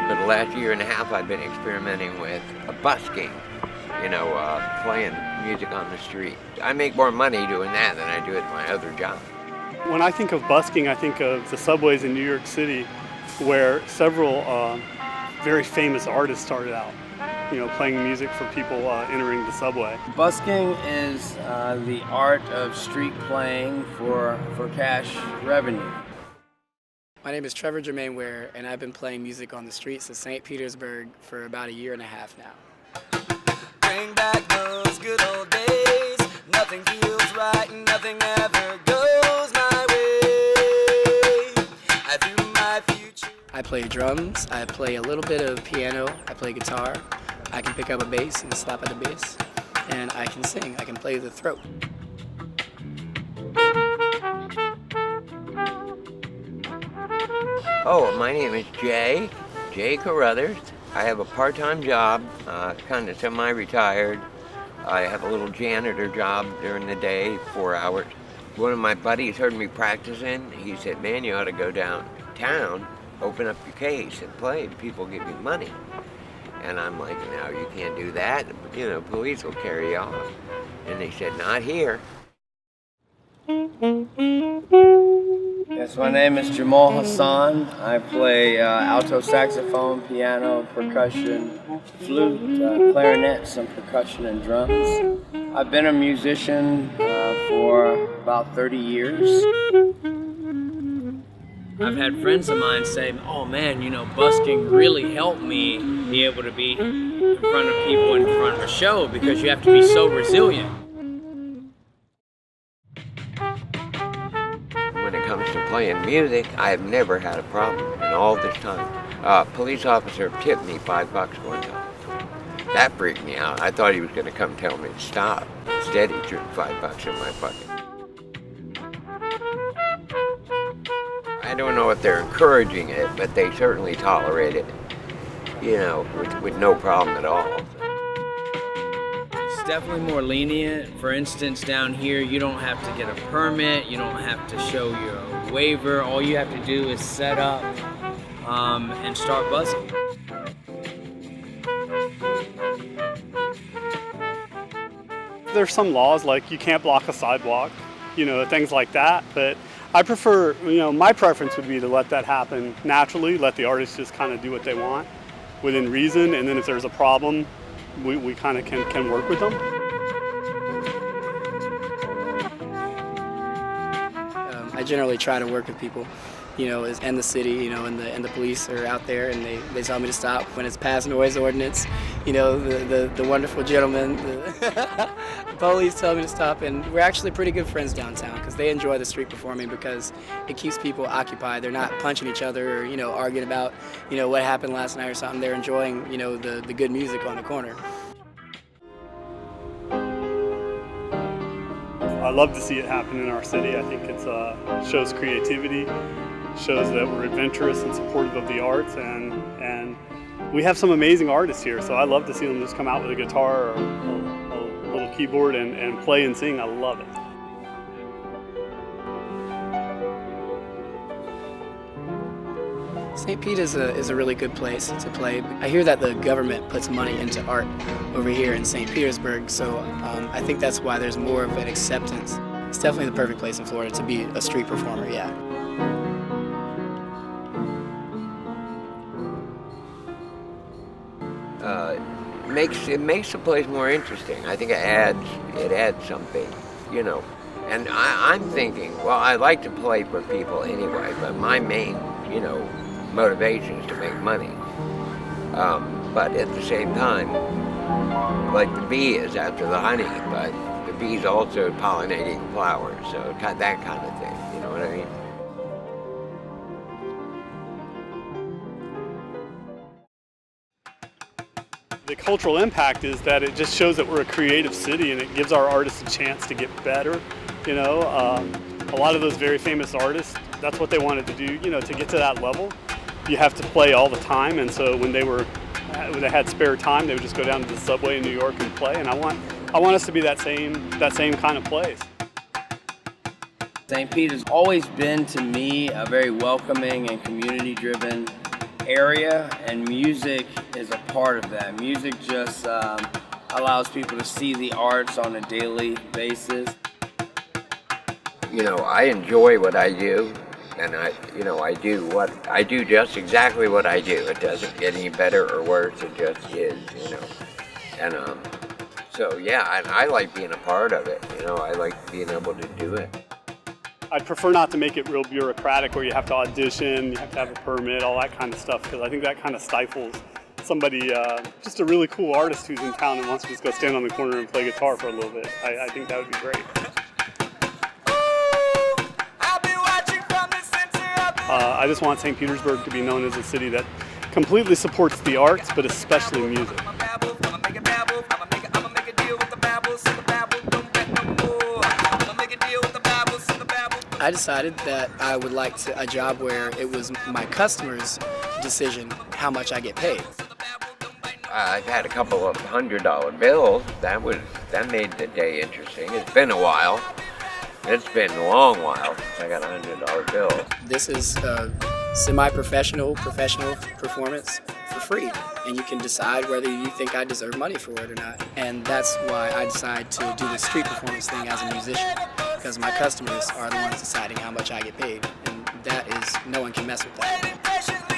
For the last year and a half, I've been experimenting with busking, playing music on the street. I make more money doing that than I do at my other job. When I think of busking, I think of the subways in New York City, where several very famous artists started out, playing music for people entering the subway. Busking is the art of street playing for cash revenue. My name is Trevor Jermaine Ware, and I've been playing music on the streets of St. Petersburg for about a year and a half now. Bring back those good old days. Nothing feels right and nothing ever goes my way. I do my future. I play drums, I play a little bit of piano, I play guitar, I can pick up a bass and slap at the bass, and I can sing, I can play the throat. Oh, my name is Jay Carruthers. I have a part-time job, kind of semi-retired. I have a little janitor job during the day, 4 hours. One of my buddies heard me practicing. He said, man, you ought to go downtown, open up your case and play, and people give you money. And I'm like, no, you can't do that. Police will carry you off. And they said, not here. Yes, my name is Jamal Hassan. I play alto saxophone, piano, percussion, flute, clarinet, some percussion and drums. I've been a musician for about 30 years. I've had friends of mine say, oh man, busking really helped me be able to be in front of people in front of a show because you have to be so resilient. When it comes to playing music, I have never had a problem in all this time. A police officer tipped me $5 one time. That freaked me out. I thought he was going to come tell me to stop. Instead, he threw $5 in my pocket. I don't know if they're encouraging it, but they certainly tolerate it, with no problem at all. It's definitely more lenient. For instance, down here, you don't have to get a permit, you don't have to show your waiver. All you have to do is set up and start busking. There's some laws like you can't block a sidewalk, things like that, but I prefer, my preference would be to let that happen naturally, let the artists just kind of do what they want within reason, and then if there's a problem, we kind of can work with them. I generally try to work with people, and the city, and the police are out there, and they tell me to stop when it's past noise ordinance. The wonderful gentlemen, the police tell me to stop, and we're actually pretty good friends downtown because they enjoy the street performing because it keeps people occupied. They're not punching each other or, arguing about, what happened last night or something. They're enjoying, the good music on the corner. I love to see it happen in our city. I think it shows creativity, shows that we're adventurous and supportive of the arts, and we have some amazing artists here, so I love to see them just come out with a guitar or a little keyboard and play and sing. I love it. St. Pete is a really good place to play. I hear that the government puts money into art over here in St. Petersburg, so I think that's why there's more of an acceptance. It's definitely the perfect place in Florida to be a street performer, yeah. It makes the place more interesting. I think it adds something, And I'm thinking, well, I like to play for people anyway, but my main, motivation is to make money. But at the same time, like the bee is after the honey, but the bee's also pollinating flowers, so that kind of thing, you know what I mean? The cultural impact is that it just shows that we're a creative city and it gives our artists a chance to get better. A lot of those very famous artists, that's what they wanted to do, to get to that level. You have to play all the time, and so when they had spare time, they would just go down to the subway in New York and play, and I want us to be that same kind of place. St. Pete has always been to me a very welcoming and community-driven area, and music is a part of that. Music just allows people to see the arts on a daily basis. You know, I enjoy what I do, and I do just exactly what I do. It doesn't get any better or worse. It just is, you know. And so yeah, and I like being a part of it. You know, I like being able to do it. I'd prefer not to make it real bureaucratic where you have to audition, you have to have a permit, all that kind of stuff, because I think that kind of stifles somebody, just a really cool artist who's in town and wants to just go stand on the corner and play guitar for a little bit. I think that would be great. I just want St. Petersburg to be known as a city that completely supports the arts, but especially music. I decided that I would like a job where it was my customer's decision how much I get paid. I've had a couple of $100 bills. That made the day interesting. It's been a while. It's been a long while since I got a $100 bill. This is a semi-professional performance for free, and you can decide whether you think I deserve money for it or not. And that's why I decided to do the street performance thing as a musician, because my customers are the ones deciding how much I get paid, and that is, no one can mess with that.